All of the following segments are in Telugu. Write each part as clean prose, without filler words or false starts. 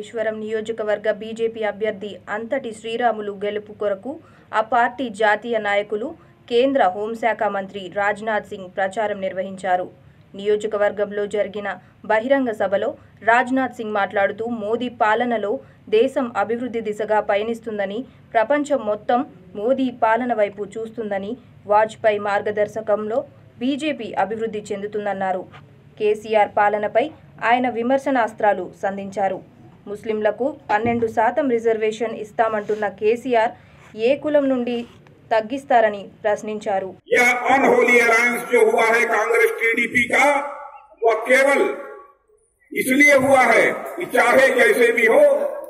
మహేశ్వరం నియోజకవర్గ బీజేపీ అభ్యర్థి అంతటి శ్రీరాములు గెలుపు కొరకు ఆ పార్టీ జాతీయ నాయకులు కేంద్ర హోంశాఖ మంత్రి రాజ్నాథ్ సింగ్ ప్రచారం నిర్వహించారు. నియోజకవర్గంలో జరిగిన బహిరంగ సభలో రాజ్నాథ్ సింగ్ మాట్లాడుతూ మోదీ పాలనలో దేశం అభివృద్ధి దిశగా పయనిస్తుందని, ప్రపంచం మొత్తం మోదీ పాలన వైపు చూస్తుందని, వాజ్పేయి మార్గదర్శకంలో బీజేపీ అభివృద్ధి చెందుతుందన్నారు. కేసీఆర్ పాలనపై ఆయన విమర్శనాస్త్రాలు సంధించారు. ముస్లింలకు 12% రిజర్వేషన్ ఇస్తామంటున్న కేసీఆర్ ఏ కులం నుండి తగ్గిస్తారని ప్రశ్నించారు. इसलिए हुआ है कि चाहे जैसे भी हो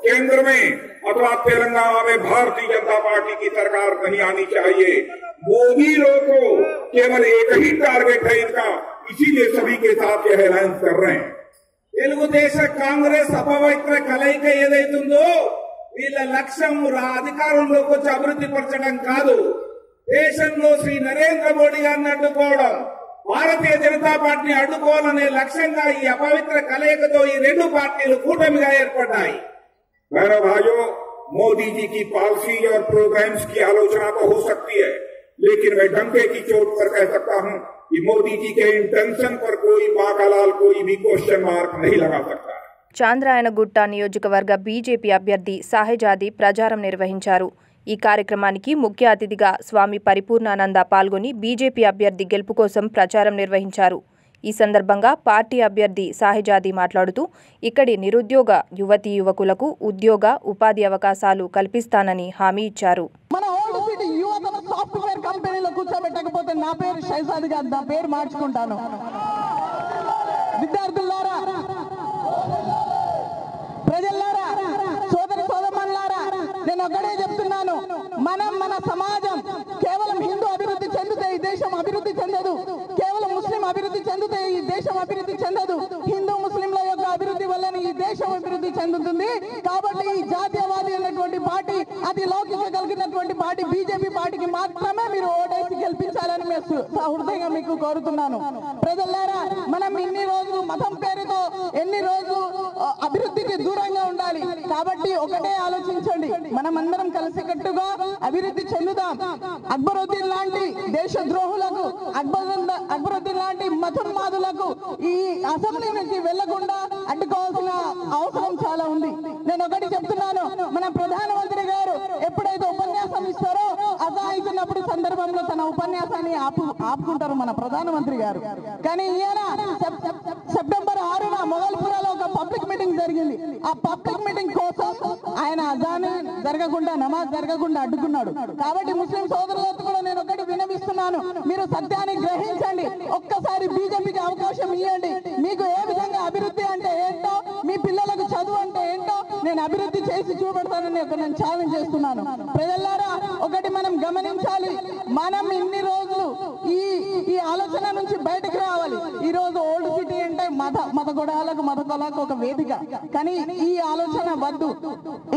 केंद्र में अथवा तेलंगाना में भारतीय जनता पार्टी की सरकार नहीं आनी चाहिए। मोदी लोग को केवल एक ही टारगेट है इनका, इसीलिए सभी के साथ यह अलायंस कर रहे हैं। తెలుగుదేశ కాంగ్రెస్ అపవిత్ర కలయిక ఏదైతుందో వీళ్ళ లక్ష్యం అధికారంలోకి వచ్చి అభివృద్ధి పరచడం కాదు, దేశంలో శ్రీ నరేంద్ర మోడీ గారిని అడ్డుకోవడం, భారతీయ జనతా పార్టీని అడ్డుకోవాలనే లక్ష్యంగా ఈ అపవిత్ర కలయికతో ఈ రెండు పార్టీలు కూటమిగా ఏర్పడ్డాయి. मेरे भाइयों, मोदी जी की पॉलिसी और प्रोग्राम्स की आलोचना तो हो सकती है, लेकिन मैं डंके की चोट पर कह सकता हूं कि मोदी जी के इंटेंशन पर कोई बाकालाल कोई भी क्वेश्चन मार्क नहीं लगा सकता। చాంద్రాయణగుట్ట నియోజకవర్గ బీజేపీ అభ్యర్థి సాహెజాది ప్రచారం నిర్వహించారు. ఈ కార్యక్రమానికి ముఖ్య అతిథిగా స్వామి పరిపూర్ణానంద పాల్గొని బీజేపీ అభ్యర్థి గెలుపు కోసం ప్రచారం నిర్వహించారు. ఈ సందర్భంగా పార్టీ అభ్యర్థి సాహెజాది మాట్లాడుతూ ఇక్కడి నిరుద్యోగ యువతీ యువకులకు ఉద్యోగ ఉపాధి అవకాశాలు కల్పిస్తానని హామీ ఇచ్చారు. మన ఓల్డ్ సిటీ యువతను సాఫ్ట్వేర్ కంపెనీలో కూర్చోబెట్టకపోతే నా పేరు షైజాది కాదు, నా పేరు మార్చుకుంటాను. విద్యార్థులారా, ప్రజల్లారా, సోదరి సోదరులారా, నేను ఒకటే చెప్తున్నాను, మన సమాజం కేవలం హిందూ అభివృద్ధి చెందితే ఈ దేశం అభివృద్ధి చెందదు, కేవలం ముస్లిం అభివృద్ధి చెందితే ఈ దేశం అభివృద్ధి చెందదు. హిందూ ముస్లింల యొక్క అభివృద్ధి వల్లనే ఈ దేశం అభివృద్ధి చెందుతుంది. కాబట్టి ఈ జాతీయవాది అనేటువంటి పార్టీ, అతి లౌకిక కలిగినటువంటి పార్టీ బీజేపీ పార్టీకి మాత్రమే మీరు ఓటేసి గెలిపించాలని హృదయంగా మీకు కోరుతున్నాను. ప్రజలారా, మనం ఇన్ని రోజులు మతం పేరుతో ఎన్ని రోజులు అభివృద్ధికి దూరంగా ఉండాలి. కాబట్టి ఒకటే ఆలోచించండి, మనమందరం కలిసికట్టుగా అభివృద్ధి చెందుదాం. అక్బరుద్దీన్ లాంటి దేశ ద్రోహులకు, అక్బరుద్దీన్ లాంటి మతోన్మాదులకు ఈ అసెంబ్లీ నుంచి వెళ్లకుండా అడ్డుకోవాల్సిన అవసరం చాలా ఉంది. నేను ఒకటి చెప్తున్నాను, మన ప్రధానమంత్రి గారు ఎప్పుడైతే ఉపన్యాసం ఇస్తారో అసహాయిస్తున్నప్పుడు సందర్భంలో తన ఉపన్యాసాన్ని ఆపుకుంటారు మన ప్రధానమంత్రి గారు. కానీ ఈయన సెప్టెంబర్ 6న మొగల్పురాలో ఒక పబ్లిక్ మీటింగ్ జరిగింది. ఆ పబ్లిక్ మీటింగ్ కోసం ఆయన అజాన్ జరగకుండా, నమాజ్ జరగకుండా అడ్డుకున్నాడు. కాబట్టి ముస్లిం సోదరులకు కూడా నేను ఒకటి విన్నవిస్తున్నాను, మీరు సత్యాన్ని గ్రహించండి. ఒక్కసారి బీజేపీకి అవకాశం ఇవ్వండి. మీకు ఏ విధంగా అభివృద్ధి అంటే ఏంటో, మీ పిల్లలకు చదువు అంటే ఏంటో నేను అభివృద్ధి చేసి చూపెడతానని నేను ఛాలెంజ్ చేస్తున్నాను. ప్రజలారా, ఒకటి మనం గమనించాలి, మనం ఇన్ని రోజులు ఈ ఆలోచన నుంచి బయటకు రావాలి. ఈ రోజు ఓల్డ్ సిటీ అంటే మత గొడవలకు, మత కొలకు ఒక వేదిక. కానీ ఈ ఆలోచన వద్దు.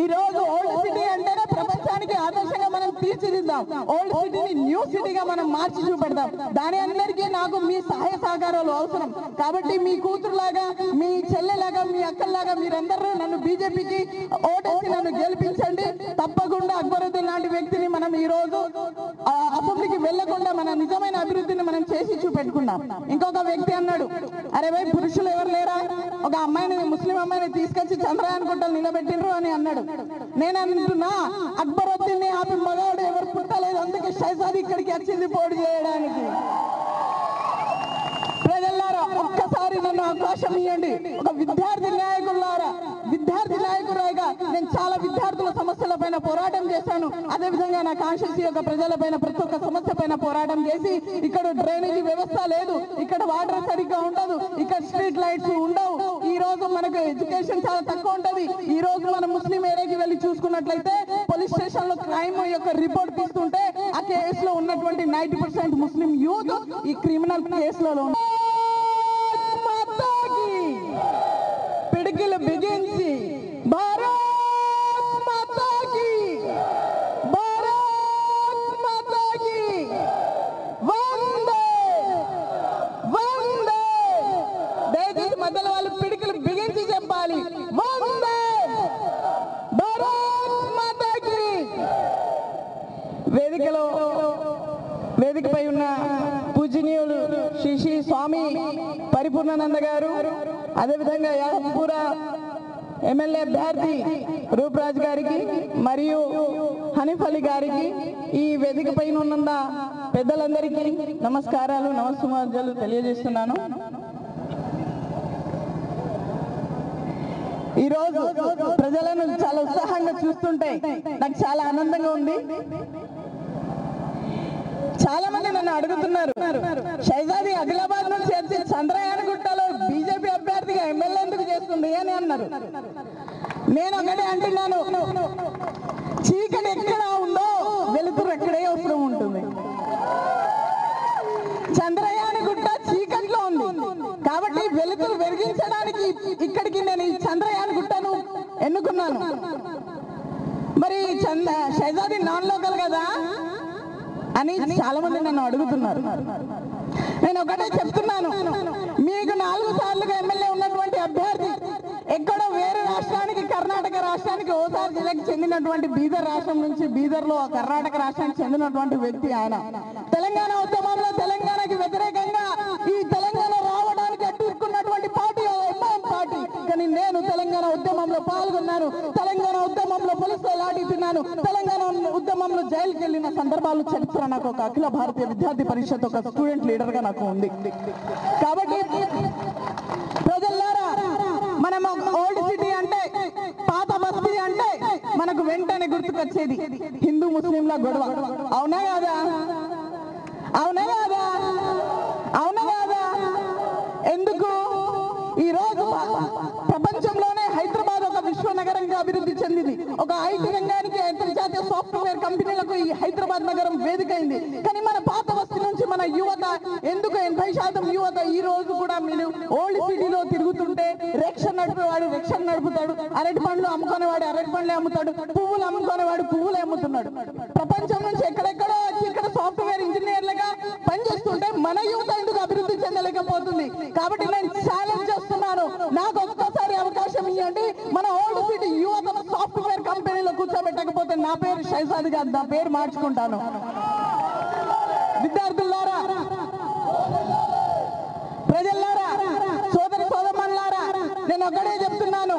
ఈ రోజు ఓల్డ్ సిటీ అంటేనే ప్రపంచానికి ఆదర్శంగా మనం తీర్చిదిద్దాం. ఓల్డ్ సిటీని న్యూ సిటీగా మనం మార్చి చూపెడదాం. దాని అందరికీ నాకు మీ సహాయ సహకారాలు అవసరం. కాబట్టి మీ కూతురులాగా, మీ చెల్లెలాగా, మీ అక్కల్లాగా మీరందరూ నన్ను బీజేపీకి ఓటేసి నన్ను గెలిపించండి. తప్పకుండా అక్బరుద్దీన్ లాంటి వ్యక్తిని మనం ఈ రోజు అసెంబ్లీకి వెళ్లకుండా మన నిజమైన అభివృద్ధిని మనం చేసి చూపెట్టుకున్నాం. ఇంకొక వ్యక్తి అన్నాడు, అరే భయ్ పురుషులు ఎవరు లేరా, ఒక అమ్మాయిని, ముస్లిం అమ్మాయిని తీసుకొచ్చి చంద్రయాన్ గుట్టలు నిలబెట్టిండ్రు అని అన్నాడు. నేను అంటున్నా, అక్బరుద్దీన్ ఆపి మగవాడు ఎవరు పుట్టలేదు, అందుకే షైజాది ఇక్కడికి వచ్చింది పోటీ చేయడానికి. ప్రజలారా, ఒక్కసారి నన్ను అవకాశం ఇవ్వండి. ఒక విద్యార్థి నాయకులారా, విద్యార్థి నాయకురాగా నేను చాలా విద్యార్థుల సమస్యల పైన పోరాటం చేశాను. అదేవిధంగా నా కాన్స్టిట్యూన్సీ యొక్క ప్రజల పైన ప్రతి ఒక్క సమస్య పైన పోరాటం చేసి, ఇక్కడ డ్రైనేజీ వ్యవస్థ లేదు, ఇక్కడ వాటర్ సరిగ్గా ఉండదు, ఇక్కడ స్ట్రీట్ లైట్స్ ఉండవు, ఈ రోజు మనకు ఎడ్యుకేషన్ చాలా తక్కువ ఉంటది. ఈ రోజు మనం ముస్లిం ఏరియాకి వెళ్ళి చూసుకున్నట్లయితే పోలీస్ స్టేషన్ లో క్రైమ్ యొక్క రిపోర్ట్ తీస్తుంటే ఆ కేసులో ఉన్నటువంటి 90% ముస్లిం యూత్ ఈ క్రిమినల్ కేసులలో పిడికిలు బిగించి భారత్ మాతాకి, భారత్ మాతాకి వందే వందే. దయచేసి మధ్యలో వాళ్ళు పిడికిలు బిగించి చెప్పాలి, వందే పరిపూర్ణానంద గారు, అదేవిధంగా యాదగిరిపుర ఎమ్మెల్యే అభ్యర్థి రూపరాజ్ గారికి మరియు హనీఫ్ అలీ గారికి, ఈ వేదిక పైన ఉన్న పెద్దలందరికీ నమస్కారాలు, నమస్సుమాంజలు తెలియజేస్తున్నాను. ఈరోజు ప్రజలను చాలా ఉత్సాహంగా చూస్తుంటే నాకు చాలా ఆనందంగా ఉంది. చాలా మంది నన్ను అడుగుతున్నారు, షైజాది ఆదిలాబాద్ నుంచి వచ్చి చంద్రయాన్ గుట్టలో బీజేపీ అభ్యర్థిగా ఎమ్మెల్యే ఎందుకు చేస్తుంది అని అన్నారు. నేను ఒకటే అంటున్నాను, చీకటి ఎక్కడ ఉందో వెలుతురు ఎక్కడే అవసరం ఉంటుంది. చంద్రయాన్ గుట్ట చీకట్లో ఉంది కాబట్టి వెలుతురు వెలిగించడానికి ఇక్కడికి నేను ఈ చంద్రయాన్ గుట్టను ఎన్నుకున్నాను. మరి షైజాది నాన్ లోకల్ కదా అని చాలా మంది నన్ను అడుగుతున్నారు. నేను ఒకటే చెప్తున్నాను, మీకు 4 సార్లుగా ఎమ్మెల్యే ఉన్నటువంటి అభ్యర్థి ఎక్కడో వేరే రాష్ట్రానికి, కర్ణాటక రాష్ట్రానికి ఓసారి జిల్లాకి చెందినటువంటి బీదర్ రాష్ట్రం నుంచి, బీదర్లో కర్ణాటక రాష్ట్రానికి చెందినటువంటి వ్యక్తి ఆయన. తెలంగాణ ఉద్యమంలో తెలంగాణకి వ్యతిరేకంగా ఈ తెలంగాణ రావడానికి అడ్డుకున్నటువంటి పార్టీ ఎంఐఎం పార్టీ. కానీ నేను తెలంగాణ ఉద్యమంలో పాల్గొన్నాను, తెలంగాణ ఉద్యమంలో పోలీసులో లాఠీ తిన్నాను, తెలంగాణ ఉద్యమంలో జైలుకి వెళ్ళిన సందర్భాలు చరిత్ర నాకు ఒక అఖిల భారతీయ విద్యార్థి పరిషత్ ఒక స్టూడెంట్ లీడర్ గా నాకు ఉంది. కాబట్టి ప్రజలారా, మనం ఓల్డ్ సిటీ అంటే, పాత బస్తీ అంటే మనకు వెంటనే గుర్తుకొచ్చేది హిందూ ముస్లింల గొడవ. అవునా కాదా? అవునా కాదా? అవునా కాదా? ఎందుకు ఈ రోజు ప్రపంచంలోనే హైదరాబాద్ ఒక విశ్వనగరంగా అభివృద్ధి చెందింది. ఒక ఐటీ రంగానికి, అంతర్జాతీయ సాఫ్ట్వేర్ కంపెనీలకు ఈ హైదరాబాద్ నగరం వేదికైంది. కానీ మన పాత బస్తీ నుంచి మన యువత ఎందుకు 80% యువత ఈ రోజు కూడా మీరు ఓల్డ్ సిటీలో తిరుగుతుంటే, రిక్షా నడిపేవాడు రిక్షా నడుపుతాడు, అరటి పండ్లు అమ్ముకునేవాడు అరటి పండ్లే అమ్ముతాడు, పువ్వులు అమ్ముకునేవాడు పువ్వులే అమ్ముతున్నాడు. ప్రపంచం నుంచి ఎక్కడెక్కడో వచ్చి ఇక్కడ సాఫ్ట్వేర్ ఇంజనీర్లుగా పనిచేస్తుంటే మన యువత ఎందుకు అభివృద్ధి చెందలేకపోతుంది? కాబట్టి నేను ఛాలెంజ్ చేస్తున్నాను, నాకు ఒక్కసారి అవకాశం ఇవ్వండి. మన ఓల్డ్ సిటీ యువతను సాఫ్ట్వేర్ కంపెనీలో కూర్చోబెట్టకపోతే నా పేరు షైజాది కాదు, నా పేరు మార్చుకుంటాను. విద్యార్థులారా, ప్రజలారా, సోదరి సోదరులారా, నేను ఒకటే చెప్తున్నాను,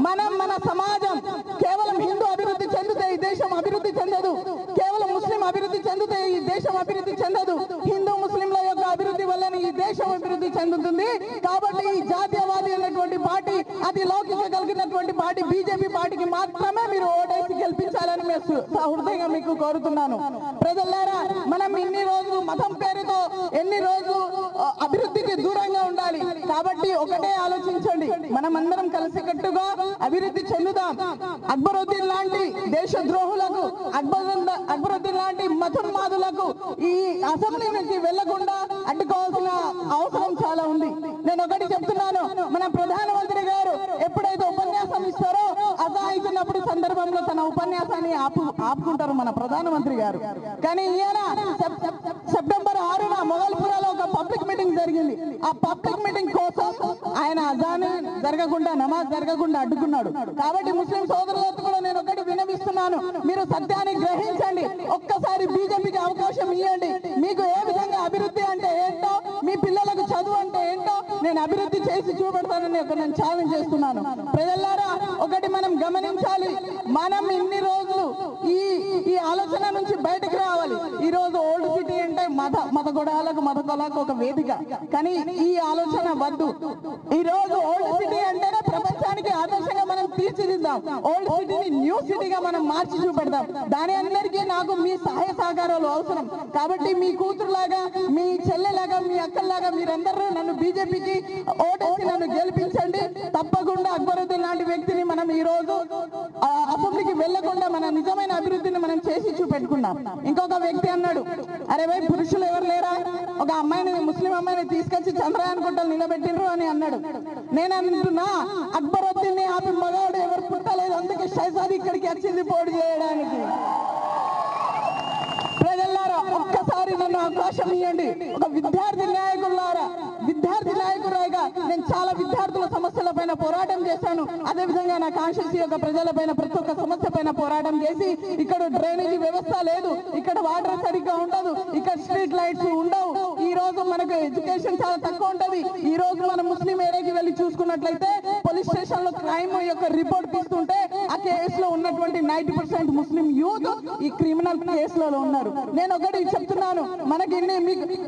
మన సమాజం కేవలం హిందూ అభివృద్ధి చెందితే ఈ దేశం అభివృద్ధి చెందదు, కేవలం ముస్లిం అభివృద్ధి చెందితే ఈ దేశం అభివృద్ధి చెందదు. హిందూ ముస్లింల యొక్క అభివృద్ధి వల్లనే ఈ దేశం అభివృద్ధి చెందుతుంది. కాబట్టి ఈ జాతీయవాది అనేటువంటి పార్టీ, అతి లౌకిక కలిగినటువంటి పార్టీ బీజేపీ పార్టీకి మాత్రమే మీరు ఓటేసి గెలిపించాలని మేము హృదయంగా మీకు కోరుతున్నాను. ప్రజలారా, మనం ఇన్ని రోజులు మతం పేరుతో ఎన్ని రోజులు అభివృద్ధికి దూరంగా ఉండాలి. కాబట్టి ఒకటే ఆలోచించండి, మనమందరం కలిసికట్టుగా అభివృద్ధి చెందుదాం. అక్బరుద్దీన్ లాంటి దేశ ద్రోహులకు, అక్బరుద్దీన్ లాంటి మతోన్మాదులకు ఈ అసెంబ్లీ నుంచి వెళ్లకుండా అడ్డుకోవాల్సిన అవసరం చాలా ఉంది. నేను ఒకటి చెప్తున్నాను, మన ప్రధానమంత్రి గారు ఎప్పుడైతే ఉపన్యాసం ఇస్తారో అసహాయిస్తున్నప్పుడు సందర్భంలో తన ఉపన్యాసాన్ని ఆపుకుంటారు మన ప్రధానమంత్రి గారు. కానీ ఈయన సెప్టెంబర్ 6న మొగల్పురాలో ఒక పబ్లిక్ మీటింగ్ జరిగింది. ఆ పబ్లిక్ మీటింగ్ కోసం ఆయన అజాన్ జరగకుండా, నమాజ్ జరగకుండా అడ్డుకున్నాడు. కాబట్టి ముస్లిం సోదరులకు కూడా నేను ఒకటి వినవిస్తున్నాను, మీరు సత్యాన్ని గ్రహించండి. ఒక్కసారి బీజేపీకి అవకాశం ఇవ్వండి. మీకు ఏ విధంగా అభివృద్ధి అంటే ఏంటో, మీ పిల్లలకు చదువు అంటే ఏంటో నేను అభివృద్ధి చేసి చూపెడతానని నేను ఛాలెంజ్ చేస్తున్నాను. ప్రజలారా, ఒకటి మనం గమనించాలి, మనం ఇన్ని రోజులు ఈ ఆలోచన నుంచి బయటకు రావాలి. ఈ రోజు ఓల్డ్ సిటీ అంటే మత గొడవలకు, మత కళకు ఒక వేదిక. కానీ ఈ ఆలోచన వద్దు. ఈ రోజు ఓల్డ్ సిటీ అంటేనే ప్రపంచానికి ఆదర్శంగా మనం తీర్చిదిద్దాం. ఓల్డ్ సిటీని న్యూ సిటీగా మనం మార్చి చూపెడదాం. దాని అందరికీ నాకు మీ సహాయ సహకారాలు అవసరం. కాబట్టి మీ కూతురులాగా, మీ చెల్లెలాగా, మీ అక్కల్లాగా మీరందరూ నన్ను బీజేపీకి ఓటేసి నన్ను గెలిపించండి. తప్పకుండా అక్బరుద్దీన్ లాంటి వ్యక్తిని మనం ఈ రోజు అసెంబ్లీకి వెళ్లకుండా మన నిజమైన అభివృద్ధిని మనం చేసి చూపెట్టుకున్నాం. ఇంకొక వ్యక్తి అన్నాడు, అరే భయ్ పురుషులు ఎవరు లేరా, ఒక అమ్మాయిని, ముస్లిం అమ్మాయిని తీసుకొచ్చి చంద్రయాన్ గుట్టలు నిలబెట్టిండ్రు అని అన్నాడు. నేను అంటున్నా, అక్బరుద్దీన్ ని ఆపి మగవాడు ఎవరు పుట్టలేదు, అందుకే షైజాది ఇక్కడికి వచ్చింది పోటీ చేయడానికి. ప్రజలారా, ఒక్కసారి నన్ను అవకాశం ఇవ్వండి. ఒక విద్యార్థి నాయకులారా, విద్యార్థి నాయకురాగా నేను చాలా విద్యార్థుల సమస్యల పైన పోరాటం చేశాను. అదే విధంగా నా కాన్స్టిట్యూన్సీ యొక్క ప్రజలపైన ప్రతి ఒక్క సమస్య పైన పోరాటం చేసి ఇక్కడ డ్రైనేజీ వ్యవస్థ లేదు, ఇక్కడ వాటర్ సరిగ్గా ఉండదు, ఇక్కడ స్ట్రీట్ లైట్స్ ఉండవు. ఈ రోజు మనకు ఎడ్యుకేషన్ చాలా తక్కువ ఉంటది. ఈ రోజు మనం ముస్లిం ఏరియాకి వెళ్ళి చూసుకున్నట్లయితే పోలీస్ స్టేషన్ లో క్రైమ్ యొక్క రిపోర్ట్ తీస్తుంటే ఆ కేసులో ఉన్నటువంటి 90% ముస్లిం యూత్ ఈ క్రిమినల్ కేసులలో ఉన్నారు. నేను ఒకటి చెప్తున్నాను, మనకి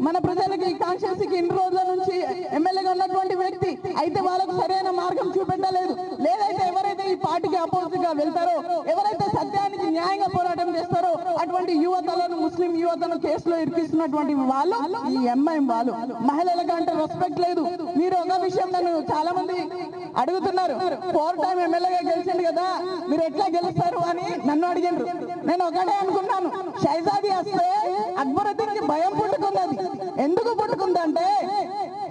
మన ప్రజలకి కాన్స్టిట్యూన్సీకి ఇన్ని రోజుల నుంచి ఎమ్మెల్యేగా ఉన్నటువంటి వ్యక్తి అయితే వాళ్ళకు సరైన మార్గం చూపెట్టలేదు. లేదైతే ఎవరైతే ఈ పార్టీకి అపోజిట్ గా వెళ్తారో, ఎవరైతే సత్యానికి న్యాయంగా పోరాటం చేస్తారో అటువంటి యువతలను, ముస్లిం యువతను కేసులో ఇరికిస్తున్నటువంటి వాళ్ళు ఈ ఎంఐఎం వాళ్ళు. మహిళలకు అంటే రెస్పెక్ట్ లేదు. మీరు ఒక విషయం నన్ను చాలా మంది అడుగుతున్నారు, 4 టైం ఎమ్మెల్యేగా గెలిచింది కదా, మీరు ఎట్లా గెలుస్తారు అని నన్ను అడిగినారు. నేను ఒకటే అనుకున్నాను, షైజాది వస్తే అక్బరుద్దీన్కి భయం పుట్టుకున్నది. ఎందుకు పుట్టుకుందంటే,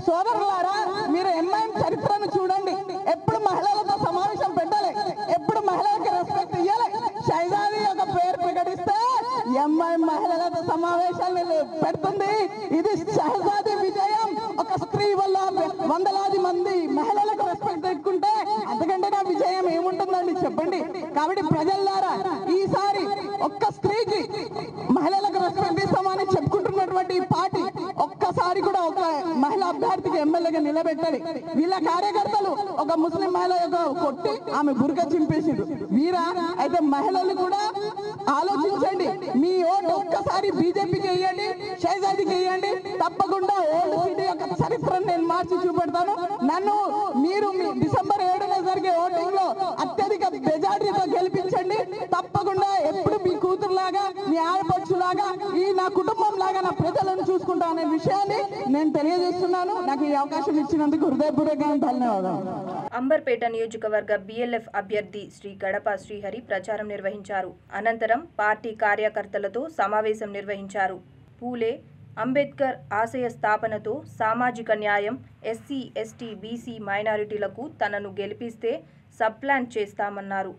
సోదరులారా మీరు ఎంఐఎం చరిత్రను చూడండి, ఎప్పుడు మహిళలతో సమావేశం పెట్టాలి, ఎప్పుడు మహిళలకు రెస్పెక్ట్ ఇవ్వాలి. షైజాది ఒక పేరు ప్రకటిస్తే ఎంఐఎం మహిళలతో సమావేశాలు పెడుతుంది. ఇది షహజాది విజయం. ఒక స్త్రీ వల్ల వందలాది మంది మహిళలకు రెస్పెక్ట్ పెట్టుకుంటే అంతకంటే నా విజయం ఏముంటుందండి చెప్పండి. కాబట్టి ప్రజలారా ఈసారి ఒక్క స్త్రీకి మహిళలకు రెస్పెక్ట్ ఇస్తామని చెప్పుకుంటున్నటువంటి పార్టీ ఒక్కసారి కూడా ఒక మహిళా అభ్యర్థికి ఎమ్మెల్యేగా నిలబెట్టాలి. వీళ్ళ కార్యకర్తలు ఒక ముస్లిం మహిళ యొక్క కొట్టి ఆమె బురక చింపేసిండ్రు. వీరా అయితే మహిళలు కూడా ఆలోచించండి. మీ ఓటు ఒక్కసారి బీజేపీకి వేయండి, షైజాదికి వేయండి. తప్పకుండా ఓల్డ్ సిటీ యొక్క చరిత్రను నేను మార్చి చూపెడతాను. నన్ను మీరు డిసెంబర్ 7న జరిగే ఓటింగ్ లో అత్యధిక మెజారిటీతో గెలిపించండి. తప్పకుండా ఎప్పుడు మీ కూతురులాగా, మీ ఆడపడుచులాగా, ఈ నా కుటుంబం లాగా నా ప్రజలను చూసుకుంటా అనే విషయాన్ని నేను తెలియజేస్తున్నాను. నాకు ఈ అవకాశం ఇచ్చినందుకు హృదయపూర్వకంగా ధన్యవాదాలు. అంబర్పేట నియోజకవర్గ BLF అభ్యర్థి శ్రీ గడప శ్రీహరి ప్రచారం నిర్వహించారు. అనంతరం పార్టీ కార్యకర్తలతో సమావేశం నిర్వహించారు. పూలే అంబేద్కర్ ఆశయ స్థాపనతో సామాజిక న్యాయం, SC, ST, BC మైనారిటీలకు తనను గెలిపిస్తే సబ్ప్లాన్ చేస్తామన్నారు.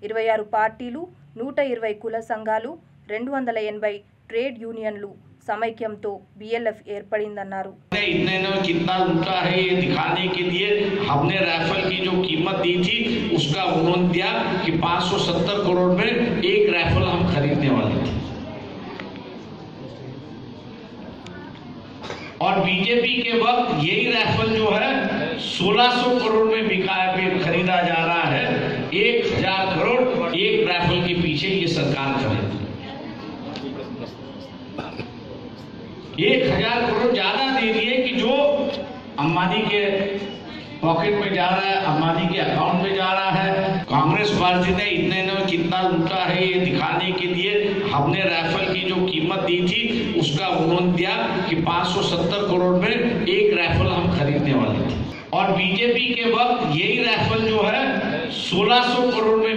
26 పార్టీలు, 120 కుల సంఘాలు, 280 ట్రేడ్ యూనియన్లు సమైక్యంతో BLF ఏర్పడిందన్నారు. कितना लूटा है ये दिखाने के लिए हमने राइफल की जो कीमत दी थी उसका उन्होंने दिया कि 570 करोड़ में एक राइफल हम खरीदने वाले थे। और बीजेपी के वक्त यही राइफल जो है 1600 करोड़ में खरीदा जा रहा है। 1000 करोड़ एक राइफल के पीछे ये सरकार खरीदी। 1000 करोड़ ज्यादा दे दिए कि जो अंबानी के पॉकेट में जा रहा है, अंबानी के अकाउंट में जा रहा है। कांग्रेस पार्टी ने इतने में कितना लूटा है ये दिखाने के लिए हमने राइफल की जो कीमत दी थी उसका उन्होंने दिया कि 570 करोड़ में एक राइफल हम खरीदने वाले थे। और बीजेपी के वक्त यही राइफल जो है 1600 करोड़ में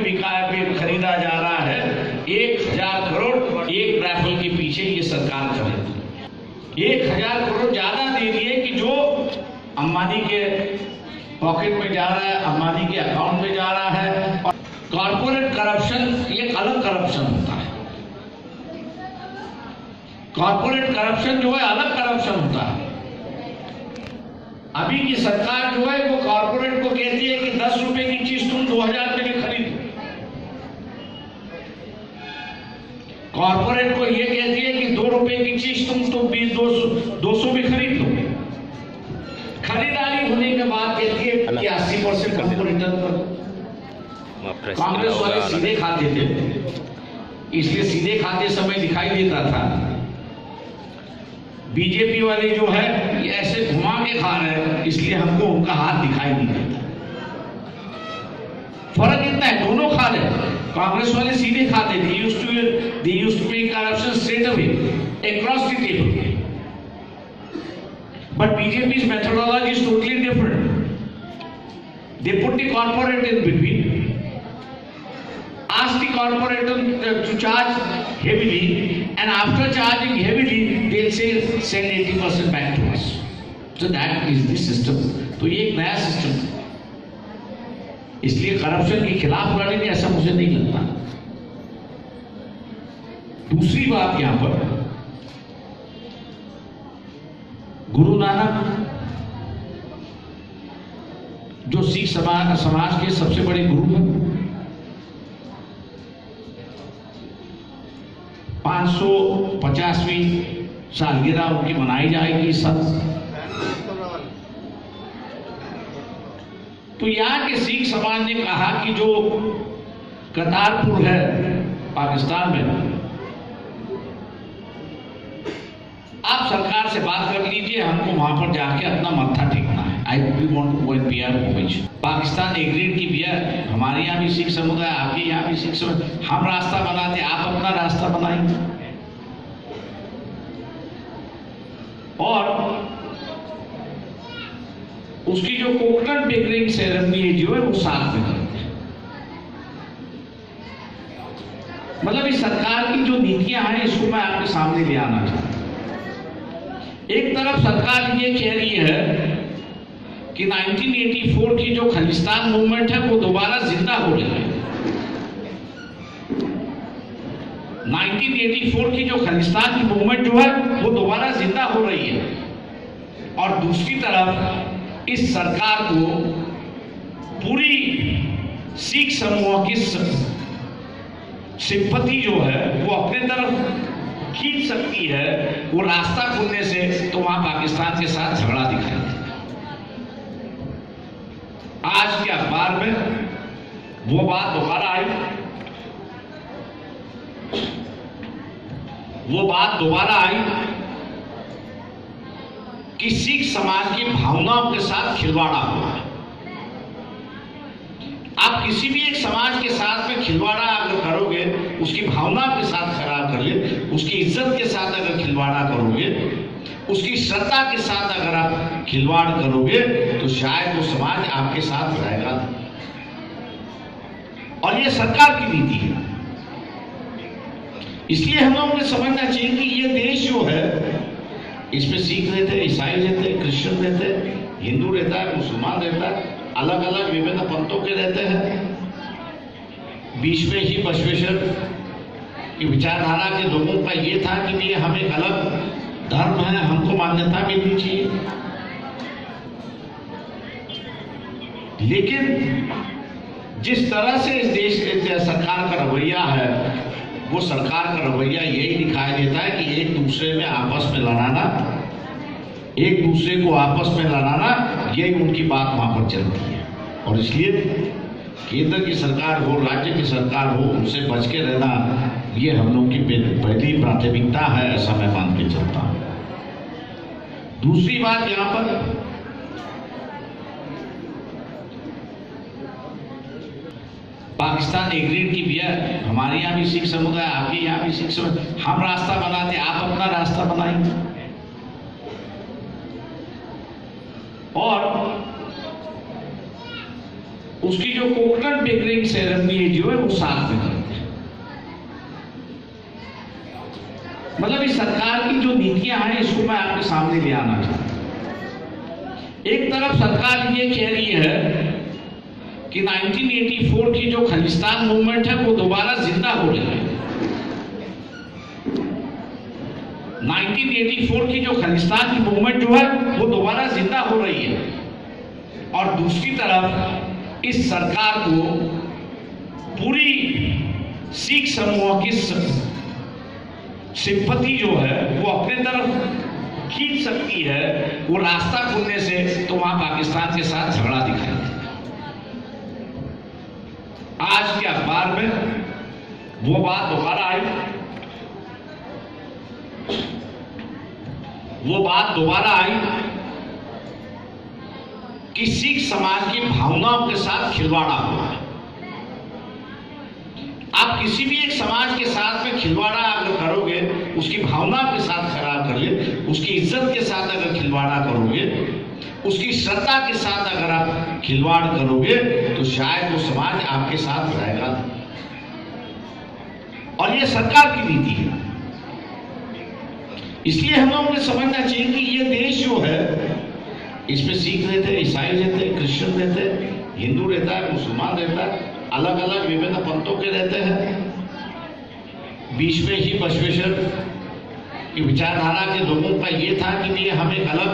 खरीदा जा रहा है। 1000 करोड़ एक राइफल के पीछे ये सरकार खरीदी। 1000 करोड़ ज्यादा दे दिए कि जो अंबानी के पॉकेट में जा रहा है, अंबानी के अकाउंट में जा रहा है। और कॉर्पोरेट करप्शन एक अलग करप्शन होता है। कॉर्पोरेट करप्शन जो है अलग करप्शन होता है। अभी की सरकार जो है वो कॉर्पोरेट को कहती है कि 10 रुपए की चीज तुम 2000 रुपए की खरीदो। कॉर्पोरेट को ये कहती है कि 2 रुपए की चीज तुम 200 भी खरीद लो। खरीदारी होने के बाद कहती है कि 80% हमको रिटर्न करो। कांग्रेस वाले सीधे खाते थे, इसलिए सीधे खाते समय दिखाई देता था। बीजेपी वाले जो है ये ऐसे घुमा के खा रहे हैं, इसलिए हमको उनका हाथ दिखाई नहीं देता। फर्क इतना है, दोनों खा रहे। कांग्रेस वाले सीधे खाते थे, they used to make corruption straight away across the table. But BJP's methodology is totally different. They put the corporate in between, ask the corporate to charge heavily, and after charging heavily, they'll say send 80% back to us. So that is the system. तो ये एक नया सिस्टम है, इसलिए करप्शन के खिलाफ लड़ेंगे ऐसा मुझे नहीं लगता। दूसरी बात यहां पर, गुरु नानक जो सिख समाज के सबसे बड़े गुरु हैं। 550वीं सालगिरह उनकी मनाई जाएगी इस साल। तो यहाँ के सिख समाज ने कहा कि जो करतारपुर है पाकिस्तान में, आप सरकार से बात कर लीजिए, हमको वहां पर जाके अपना मत्था टेकना है। I we want to go in PR movement. Pakistan agreed की भैया हमारे यहाँ भी सिख समुदाय, आपके यहाँ भी सिख समुदाय, हम रास्ता बनाते, आप अपना रास्ता बनाएंगे। और उसकी जो कोकोनट बेकरिंग सेरेमनी है जो है वो साथ में करते हैं। मतलब इस सरकार की जो नीतियां हैं इसको मैं आपके सामने ले आना चाहता हूं। एक तरफ सरकार ये कह रही है कि 1984 की जो खालिस्तान मूवमेंट है वो दोबारा जिंदा हो रही है। 1984 की जो खालिस्तान की मूवमेंट जो है वो दोबारा जिंदा हो रही है। और दूसरी तरफ इस सरकार को पूरी सिख समूह की सिंपैथी जो है वो अपने तरफ खींच सकती है। वो रास्ता खुलने से तो वहां पाकिस्तान के साथ झगड़ा दिखाई। आज के अखबार में वो बात दोबारा आई, कि सिख समाज की भावनाओं के साथ खिलवाड़ा हुआ है। आप किसी भी एक समाज के साथ में खिलवाड़ा अगर करोगे, उसकी भावनाओं के साथ खराब करोगे, उसकी इज्जत के साथ अगर खिलवाड़ा करोगे, उसकी श्रद्धा के साथ अगर आप खिलवाड़ करोगे तो शायद वो समाज आपके साथ रहेगा। और ये सरकार की नीति है। इसलिए हम लोगों को समझना चाहिए कि ये देश जो है इसमें सिख रहते हैं, ईसाई रहते हैं, क्रिश्चियन रहते हैं, हिंदू रहता है, मुसलमान रहता है, अलग अलग विभिन्न पंथों के रहते हैं। बीच में ही बसवेश्वर की विचारधारा के लोगों का ये था कि नहीं, हम एक अलग धर्म है, हमको मान्यता मिलनी चाहिए। लेकिन जिस तरह से इस देश के सरकार का रवैया है, वो सरकार का रवैया यही दिखाई देता है कि एक दूसरे में आपस में लड़ाना, एक दूसरे को आपस में लड़ाना, यही उनकी बात वहां पर चलती है। और इसलिए केंद्र की सरकार हो, राज्य की सरकार हो, उनसे बच के रहना ये हम लोगों की पहली प्राथमिकता है, ऐसा मैं मान के चलता हूं। दूसरी बात यहां पर पाकिस्तान एग्रीड की भैया हमारे यहाँ भी सिख समुदाय, आपके यहाँ भी सिख समुदाय, हम रास्ता बनाते, आप अपना रास्ता बनाएंगे। और उसकी जो कोकोनट बेकरिंग सेरेमनी है जो है वो साथ में करते हैं। मतलब इस सरकार की जो नीतियां हैं इसको मैं आपके सामने ले आना चाहता हूं। एक तरफ सरकार ये कह रही है कि 1984 की जो खालिस्तान मूवमेंट है वो दोबारा जिंदा हो रही है। 1984 की जो खालिस्तान की मूवमेंट जो है वो दोबारा जिंदा हो रही है। और दूसरी तरफ इस सरकार को पूरी सिख समूह की सिंपैथी जो है वो अपने तरफ खींच सकती है। वो रास्ता खुलने से तो वहां पाकिस्तान के साथ झगड़ा दिखाई। आज के अखबार में वो बात दोबारा आई, कि सिख समाज की भावनाओं के साथ खिलवाड़ा हुआ है। आप किसी भी एक समाज के साथ में खिलवाड़ा अगर करोगे, उसकी भावनाओं के साथ खराब करोगे, उसकी इज्जत के साथ अगर खिलवाड़ा करोगे, उसकी श्रद्धा के साथ अगर आप खिलवाड़ करोगे तो शायद वो समाज आपके साथ रहेगा। और ये सरकार की नीति है। इसलिए हम लोगों को समझना चाहिए कि ये देश जो है इसमें सिख रहते हैं, ईसाई रहते हैं, क्रिश्चियन रहते हैं, हिंदू रहता है, मुसलमान रहता है, अलग अलग विभिन्न पंथों के रहते हैं। बीच में ही बसवेश्वर की विचारधारा के लोगों का ये था कि नहीं, हम एक अलग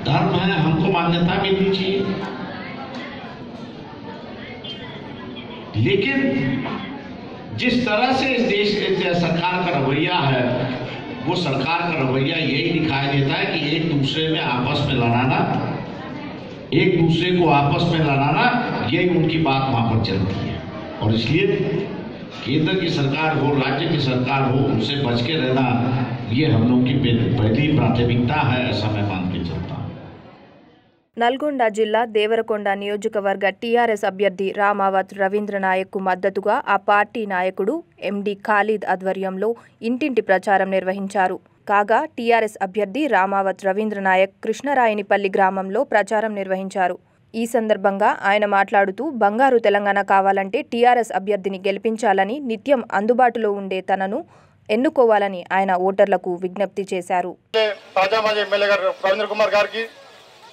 धर्म है, हमको मान्यता मिलनी चाहिए। लेकिन जिस तरह से इस देश सरकार का रवैया है, वो सरकार का रवैया यही दिखाई देता है कि एक दूसरे में आपस में लड़ाना, एक दूसरे को आपस में लड़ाना, यही उनकी बात वहां पर चलती है। और इसलिए केंद्र की सरकार हो, राज्य की सरकार हो, उनसे बच के रहना ये हम लोग की पहली प्राथमिकता है, ऐसा मैं मान के चलता हूँ। నల్గొండ జిల్లా దేవరకొండ నియోజకవర్గ టీఆర్ఎస్ అభ్యర్థి రామావత్ రవీంద్ర నాయక్కు మద్దతుగా ఆ పార్టీ నాయకుడు ఎండి ఖాలిద్ ఆధ్వర్యంలో ఇంటింటి ప్రచారం నిర్వహించారు. కాగా టీఆర్ఎస్ అభ్యర్థి రామావత్ రవీంద్ర నాయక్ కృష్ణరాయనిపల్లి గ్రామంలో ప్రచారం నిర్వహించారు. ఈ సందర్భంగా ఆయన మాట్లాడుతూ బంగారు తెలంగాణ కావాలంటే టీఆర్ఎస్ అభ్యర్థిని గెలిపించాలని, నిత్యం అందుబాటులో ఉండే తనను ఎన్నుకోవాలని ఆయన ఓటర్లకు విజ్ఞప్తి చేశారు.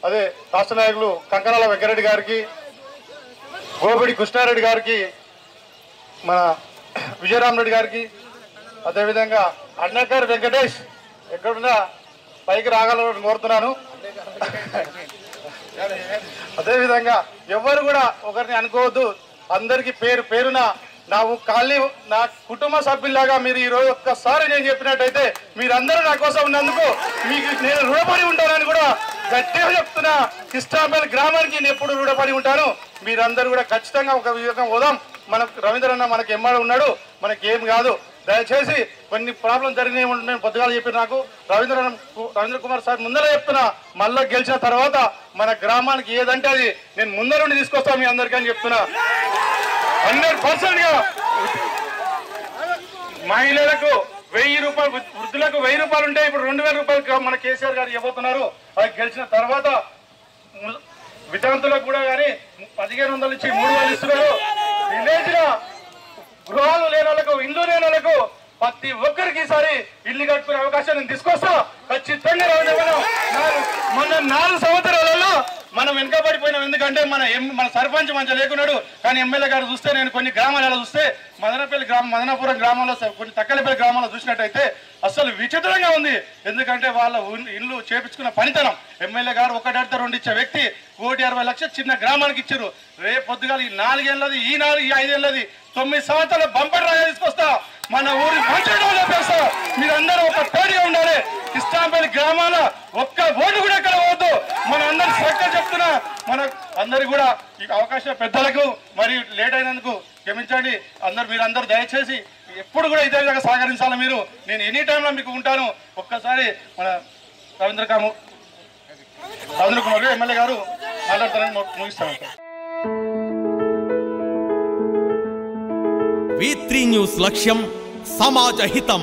అదే రాష్ట్ర నాయకులు కంకరాల వెంకరెడ్డి గారికి, గోపిడి కృష్ణారెడ్డి గారికి, మన విజయరామరెడ్డి గారికి, అదేవిధంగా అన్నగారు వెంకటేష్ ఎక్కడున్నా పైకి రాగలని కోరుతున్నాను. అదేవిధంగా ఎవరు కూడా ఒకరిని అనుకోవద్దు, అందరికీ పేరు పేరున నా కుటుంబ సభ్యులాగా మీరు ఈరోజు ఒక్కసారి నేను చెప్పినట్టయితే మీరందరూ నా కోసం ఉన్నందుకు మీకు నేను రుణపడి ఉంటానని కూడా గట్టిగా చెప్తున్నా. కృష్ణాపల్లి గ్రామానికి నేను ఎప్పుడు రుణపడి ఉంటాను. మీరందరూ కూడా ఖచ్చితంగా ఒక విధంగా పోదాం. మనకు రవీంద్రన్న మనకి ఎమ్మాడు ఉన్నాడు, మనకి ఏం కాదు. దయచేసి కొన్ని ప్రాబ్లం జరిగినాయి నేను పొద్దుగాలు చెప్పిన నాకు రవీంద్ర కుమార్ సార్ ముందర చెప్తున్నా, మళ్ళా గెలిచిన తర్వాత మన గ్రామానికి ఏదంటే అది నేను ముందరుండి తీసుకొస్తాను మీ అందరికీ అని చెప్తున్నా. 100%గా మహిళలకు 1000 రూపాయలు, వృద్ధులకు 1000 రూపాయలు ఉంటే ఇప్పుడు 2000 రూపాయలు మన కేసీఆర్ గారు ఇవ్వబోతున్నారు. అది గెలిచిన తర్వాత వితంతులకు కూడా కానీ 1500 నుంచి 3000 ఇస్తున్నారు. విలేజ్ లో గృహాలు లేని వాళ్ళకు, ఇల్లు లేని వాళ్ళకు ప్రతి ఒక్కరికి ఈసారి ఇల్లు కట్టుకునే అవకాశం నేను తీసుకొస్తా ఖచ్చితంగా. మొన్న 4 సంవత్సరాలలో మనం వెనుకబడిపోయినాం. ఎందుకంటే మన సర్పంచ్ మంచిగా లేకున్నాడు, కానీ ఎమ్మెల్యే గారు చూస్తే నేను కొన్ని గ్రామాలలో చూస్తే మదనపురం గ్రామంలో, కొన్ని తక్కలపల్లి గ్రామంలో చూసినట్టయితే అసలు విచిత్రంగా ఉంది. ఎందుకంటే వాళ్ళ ఇల్లు చేపించుకున్న పనితనం. ఎమ్మెల్యే గారు 1 అడితే 2 ఇచ్చే వ్యక్తి 1,60,00,000 చిన్న గ్రామానికి ఇచ్చారు. రేపు పొద్దుగాల ఈ 4 ఏళ్ళది, ఈ 5 ఏళ్ళది, 9 సంవత్సరాల బంపర్ రాగా తీసుకొస్తా. మన ఊరి మంచిగా చెప్పేస్తా. మీరందరూ ఒక పేరుగా ఉండాలి. కృష్ణాపల్లి గ్రామాల ఒక్క ఓటు కూడా ఎక్కడ పోవద్దు. మన అందరూ చక్కగా చెప్తున్నా. మన అందరు కూడా ఈ అవకాశం పెద్దలకు మరి లేట్ అయినందుకు క్షమించండి. మీరందరూ దయచేసి ఎప్పుడు కూడా ఇదే విధంగా సహకరించాలి. నేను ఎనీ టైంలో మీకు ఉంటాను. ఒక్కసారి మన రవీంద్ర కుమార్ ఎమ్మెల్యే గారు మాట్లాడతారని ముగిస్తాను. V3 న్యూస్ లక్ష్యం సమాజ హితం.